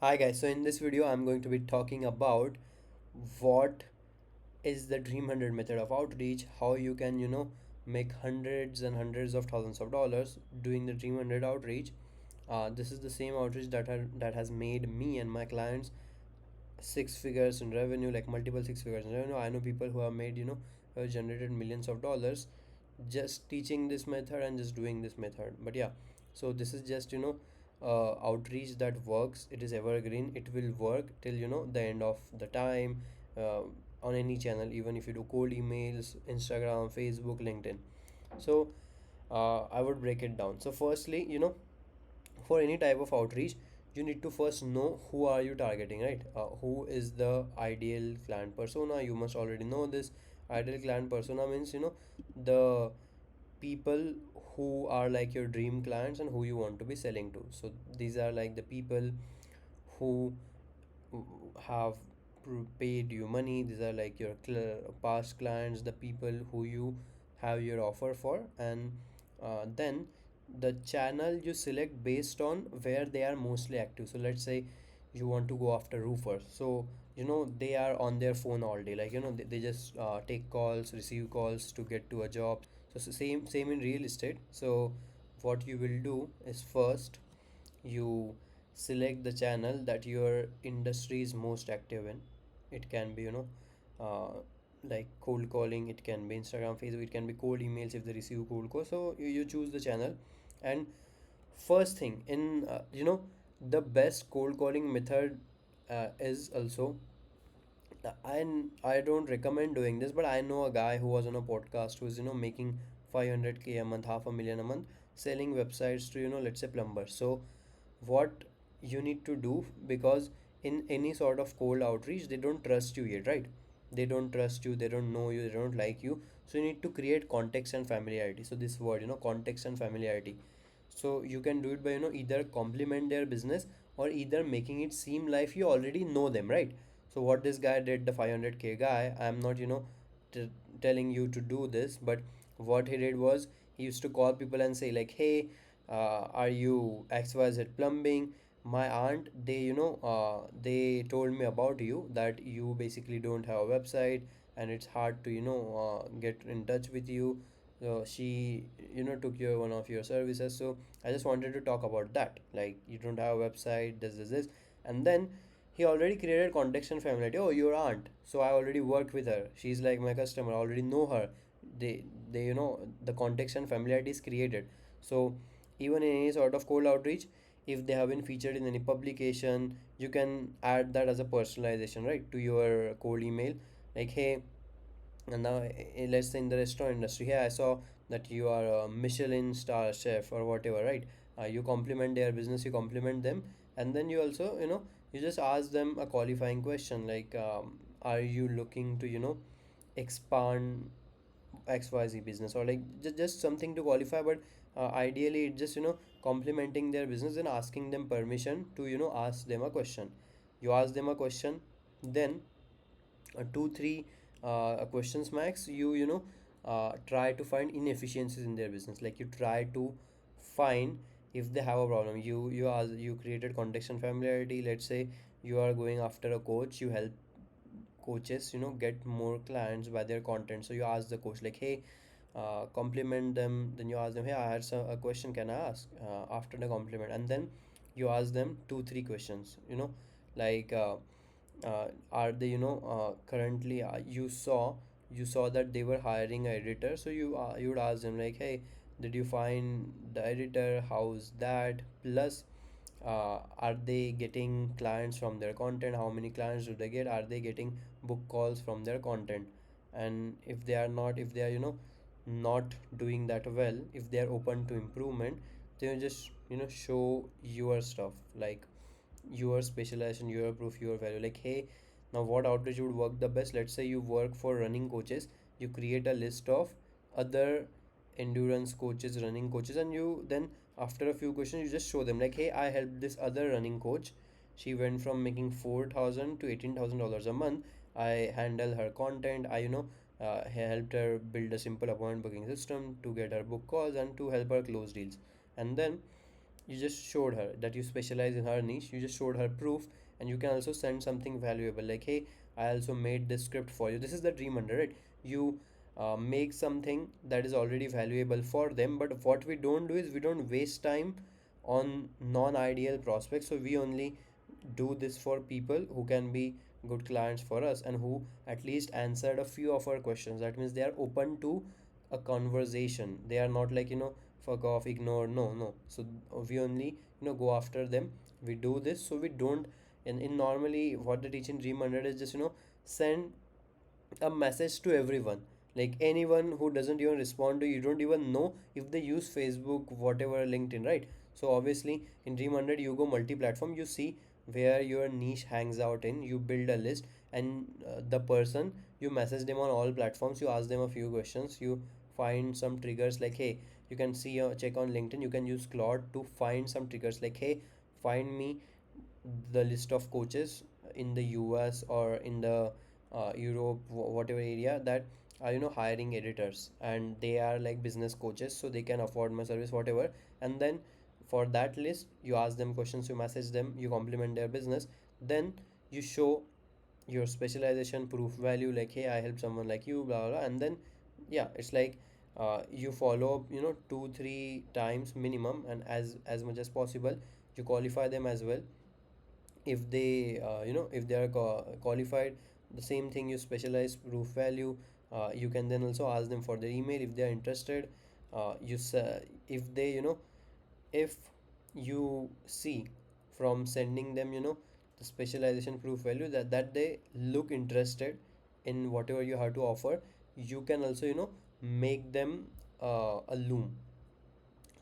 Hi guys, so in this video I'm going to be talking about what is the Dream 100 method of outreach, how you can, make hundreds and hundreds of thousands of dollars doing the Dream 100 outreach. This is the same outreach that has made me and my clients six figures in revenue, like multiple six figures in revenue. I know people who have made, generated millions of dollars just teaching this method and just doing this method. But yeah, so this is just, outreach that works. It is evergreen. It will work till, the end of the time, uh, on any channel, even if you do cold emails, Instagram, Facebook, LinkedIn. So I would break it down. So firstly, for any type of outreach, you need to first know who are you targeting, right? Who is the ideal client persona? You must already know this. Ideal client persona means, the people who are like your dream clients and who you want to be selling to. So these are like the people who have paid you money. These are like your past clients, the people who you have your offer for. And then the channel you select based on where they are mostly active. So let's say you want to go after roofers, so they are on their phone all day, like they just take calls, receive calls to get to a job. So same in real estate. So what you will do is first you select the channel that your industry is most active in. It can be, uh, like cold calling, it can be Instagram, Facebook, it can be cold emails if they receive cold calls. So you choose the channel. And first thing in, the best cold calling method is also, I don't recommend doing this, but I know a guy who was on a podcast who's, making 500K a month, half a million a month, selling websites to, let's say plumbers. So what you need to do, because in any sort of cold outreach, they don't trust you yet, right? They don't trust you, they don't know you, they don't like you. So you need to create context and familiarity. So this word, context and familiarity. So you can do it by, either compliment their business or either making it seem like you already know them, right? So what this guy did, the 500K guy, I'm not, t- telling you to do this, but what he did was he used to call people and say like, hey, are you XYZ plumbing? My aunt, they told me about you, that you basically don't have a website and it's hard to, get in touch with you. So she, took your one of your services. So I just wanted to talk about that. Like, you don't have a website, this. And then he already created context and familiarity. Oh, your aunt. So I already worked with her. She's like my customer. I already know her. They, the context and familiarity is created. So even in any sort of cold outreach, if they have been featured in any publication, you can add that as a personalization, right, to your cold email. Like, hey, and now, let's say in the restaurant industry, hey, I saw that you are a Michelin star chef or whatever, right? You compliment their business, you compliment them, and then you also, you just ask them a qualifying question like, are you looking to, expand XYZ business, or like just something to qualify. But ideally, it's just, complimenting their business and asking them permission to, ask them a question. You ask them a question, then two three questions max, try to find inefficiencies in their business. Like, you try to find if they have a problem. You created context and familiarity. Let's say you are going after a coach, you help coaches, get more clients by their content. So you ask the coach like, hey, compliment them. Then you ask them, hey, I had a question, can I ask? After the compliment, and then you ask them two three questions, like, are they, currently, you saw that they were hiring an editor. So you would ask them like, hey, did you find the editor? How's that? Plus, are they getting clients from their content? How many clients do they get? Are they getting book calls from their content? And if they are not, if they are, not doing that well, if they are open to improvement, then you just, show your stuff, like your specialization, your proof, your value. Like, hey, now what outreach would work the best? Let's say you work for running coaches, you create a list of other endurance coaches, running coaches, and you then, after a few questions, you just show them like, hey, I helped this other running coach. She went from making 4,000 to $18,000 a month. I handle her content. I, helped her build a simple appointment booking system to get her book calls and to help her close deals. And then you just showed her that you specialize in her niche, you just showed her proof. And you can also send something valuable like, hey, I also made this script for you. This is the dream under, right? You make something that is already valuable for them. But what we don't do is we don't waste time on non-ideal prospects. So we only do this for people who can be good clients for us and who at least answered a few of our questions. That means they are open to a conversation. They are not like, fuck off, ignore. No, no. So we only, go after them. We do this so we don't. In normally what they teach in Dream 100 is just, send a message to everyone, like anyone who doesn't even respond to you, don't even know if they use Facebook, whatever, LinkedIn, right? So obviously in Dream 100 you go multi-platform, you see where your niche hangs out in, you build a list. And the person, you message them on all platforms, you ask them a few questions, you find some triggers like, hey, you can see check on LinkedIn, you can use Claude to find some triggers like, hey, find me the list of coaches in the US or in the Europe, whatever area, that are, hiring editors, and they are like business coaches, so they can afford my service, whatever. And then for that list, you ask them questions, you message them, you compliment their business. Then you show your specialization proof value like, hey, I help someone like you, blah blah, blah. And then yeah, it's like you follow up, 2-3 times minimum, and as much as possible you qualify them as well. If they if they are qualified, the same thing, you specialize proof value. You can then also ask them for their email if they are interested. If they, if you see from sending them, the specialization proof value, that they look interested in whatever you have to offer, you can also, make them a loom.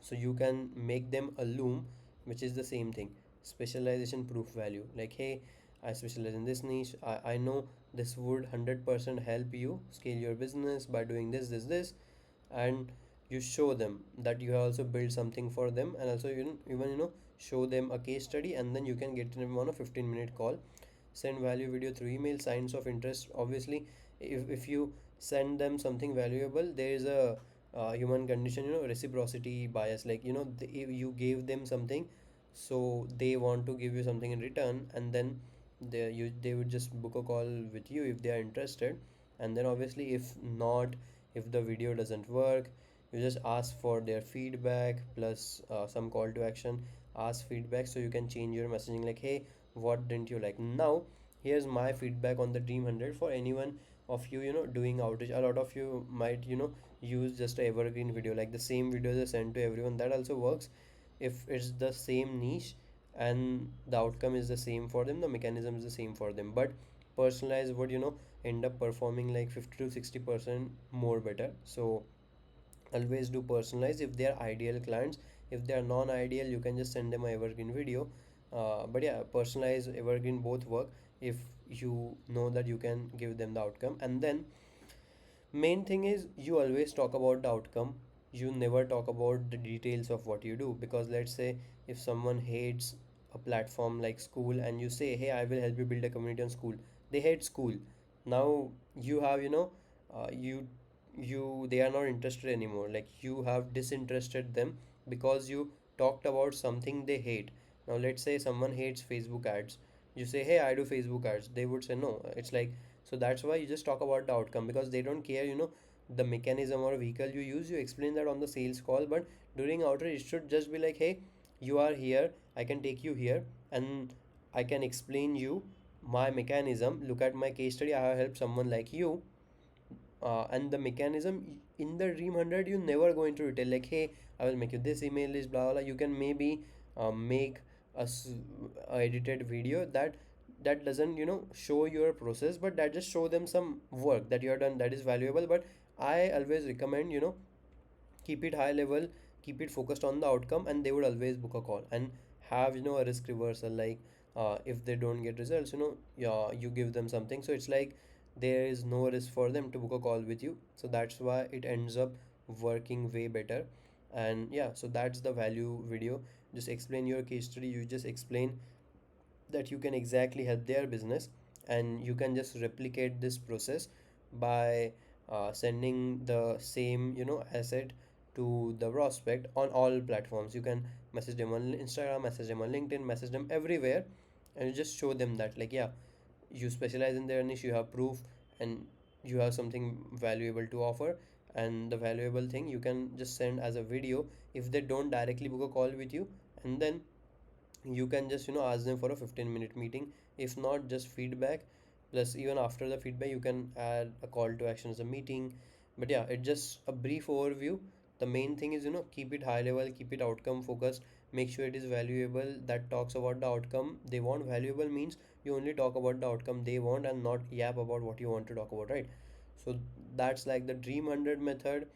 So you can make them a loom, which is the same thing, specialization proof value, like, hey, I specialize in this niche, I know this would 100% help you scale your business by doing this. And you show them that you have also built something for them, and also even show them a case study. And then you can get them on a 15-minute call, send value video through email, signs of interest. Obviously if you send them something valuable, there is a human condition, reciprocity bias, like, if you gave them something, so they want to give you something in return. And then they would just book a call with you if they are interested. And then obviously if not, if the video doesn't work, you just ask for their feedback plus some call to action. Ask feedback so you can change your messaging like, hey, what didn't you like? Now here's my feedback on the Dream 100 for anyone of you, doing outreach. A lot of you might, use just a evergreen video, like the same video they send to everyone. That also works if it's the same niche and the outcome is the same for them, the mechanism is the same for them. But personalized would, end up performing like 50 to 60% more better. So always do personalize if they are ideal clients. If they are non-ideal, you can just send them a evergreen video. But yeah, personalized, evergreen, both work if you know that you can give them the outcome. And then main thing is, you always talk about the outcome, you never talk about the details of what you do. Because let's say if someone hates a platform like school, and you say, hey, I will help you build a community on school, they hate school. Now you have, you they are not interested anymore, like you have disinterested them because you talked about something they hate. Now let's say someone hates Facebook ads, you say, hey, I do Facebook ads, they would say no. It's like, so that's why you just talk about the outcome, because they don't care, the mechanism or vehicle you use. You explain that on the sales call, but during outreach it should just be like, hey, you are here, I can take you here, and I can explain you my mechanism. Look at my case study, I have helped someone like you. And the mechanism in the Dream 100, you never go into detail like, hey, I will make you this email list, blah blah, blah. You can maybe make a edited video that doesn't, show your process, but that just show them some work that you have done that is valuable. But I always recommend, keep it high level, keep it focused on the outcome, and they would always book a call. And have, a risk reversal, like if they don't get results, yeah, you give them something, so it's like there is no risk for them to book a call with you. So that's why it ends up working way better. And yeah, so that's the value video. Just explain your case study, you just explain that you can exactly help their business, and you can just replicate this process by sending the same, asset to the prospect on all platforms. You can message them on Instagram, message them on LinkedIn, message them everywhere, and you just show them that, like, yeah, you specialize in their niche, you have proof, and you have something valuable to offer. And the valuable thing you can just send as a video if they don't directly book a call with you. And then you can just ask them for a 15-minute meeting. If not, just feedback. Plus, even after the feedback, you can add a call to action as a meeting. But yeah, it's just a brief overview. The main thing is, keep it high level, keep it outcome focused, make sure it is valuable, that talks about the outcome they want. Valuable means you only talk about the outcome they want and not yap about what you want to talk about, right? So that's like the dream 100 method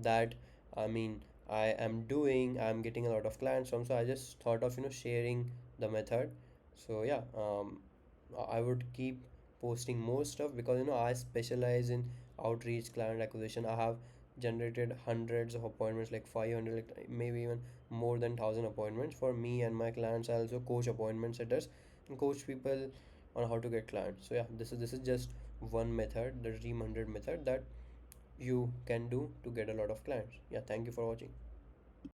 that, I mean, I am doing. I'm getting a lot of clients from, so I just thought of sharing the method. So yeah, I would keep posting more stuff because I specialize in outreach, client acquisition. I have generated hundreds of appointments, like 500, like maybe even more than 1,000 appointments for me and my clients. I also coach appointment setters and coach people on how to get clients. So yeah, this is just one method, the dream 100 method, that you can do to get a lot of clients. Yeah, thank you for watching.